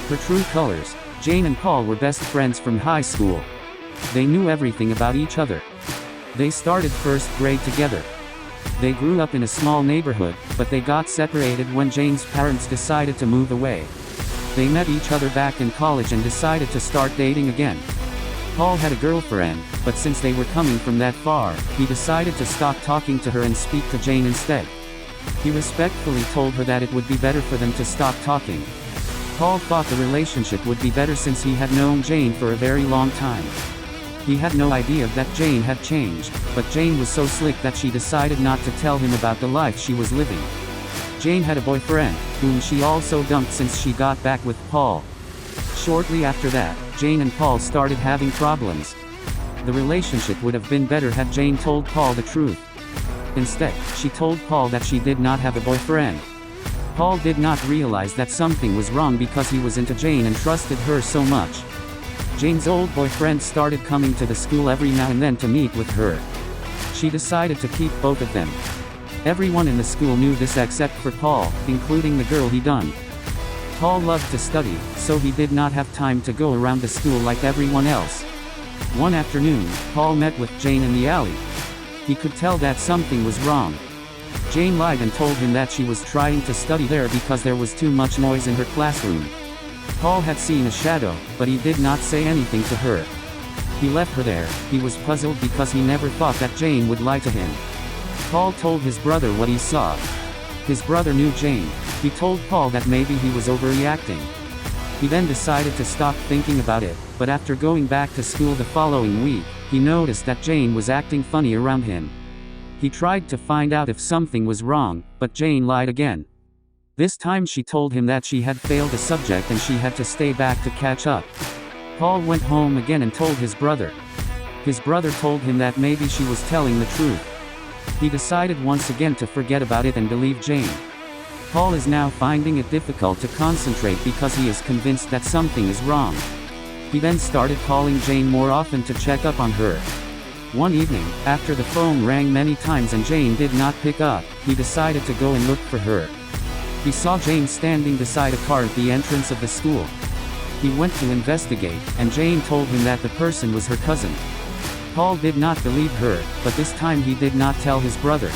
Her true colors. Jane and Paul were best friends from high school. They knew everything about each other. They started first grade together. They grew up in a small neighborhood, but they got separated when Jane's parents decided to move away. They met each other back in college and decided to start dating again. Paul had a girlfriend, but since they were coming from that far, he decided to stop talking to her and speak to Jane instead. He respectfully told her that it would be better for them to stop talking. Paul thought the relationship would be better since he had known Jane for a very long time. He had no idea that Jane had changed, but Jane was so slick that she decided not to tell him about the life she was living. Jane had a boyfriend, whom she also dumped since she got back with Paul. Shortly after that, Jane and Paul started having problems. The relationship would have been better had Jane told Paul the truth. Instead, she told Paul that she did not have a boyfriend. Paul did not realize that something was wrong because he was into Jane and trusted her so much. Jane's old boyfriend started coming to the school every now and then to meet with her. She decided to keep both of them. Everyone in the school knew this except for Paul, including the girl he dumped. Paul loved to study, so he did not have time to go around the school like everyone else. One afternoon, Paul met with Jane in the alley. He could tell that something was wrong. Jane lied and told him that she was trying to study there because there was too much noise in her classroom. Paul had seen a shadow, but he did not say anything to her. He left her there. He was puzzled because he never thought that Jane would lie to him. Paul told his brother what he saw. His brother knew Jane. He told Paul that maybe he was overreacting. He then decided to stop thinking about it, but after going back to school the following week, he noticed that Jane was acting funny around him. He tried to find out if something was wrong, but Jane lied again. This time she told him that she had failed a subject and she had to stay back to catch up. Paul went home again and told his brother. His brother told him that maybe she was telling the truth. He decided once again to forget about it and believe Jane. Paul is now finding it difficult to concentrate because he is convinced that something is wrong. He then started calling Jane more often to check up on her. One evening, after the phone rang many times and Jane did not pick up, he decided to go and look for her. He saw Jane standing beside a car at the entrance of the school. He went to investigate, and Jane told him that the person was her cousin. Paul did not believe her, but this time he did not tell his brother.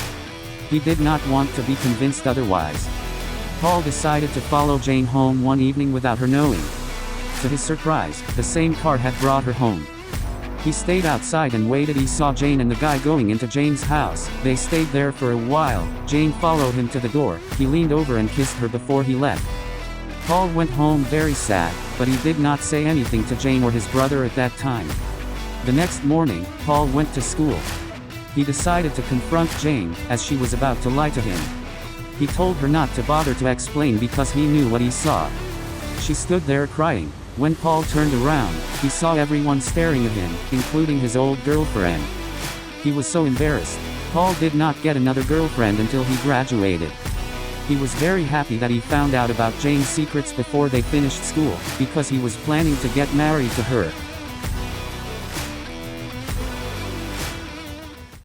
He did not want to be convinced otherwise. Paul decided to follow Jane home one evening without her knowing. To his surprise, the same car had brought her home. He stayed outside and waited. He saw Jane and the guy going into Jane's house. They stayed there for a while. Jane followed him to the door. He leaned over and kissed her before he left. Paul went home very sad, but he did not say anything to Jane or his brother at that time. The next morning, Paul went to school. He decided to confront Jane, as she was about to lie to him. He told her not to bother to explain because he knew what he saw. She stood there crying. When Paul turned around, he saw everyone staring at him, including his old girlfriend. He was so embarrassed. Paul did not get another girlfriend until he graduated. He was very happy that he found out about Jane's secrets before they finished school, because he was planning to get married to her.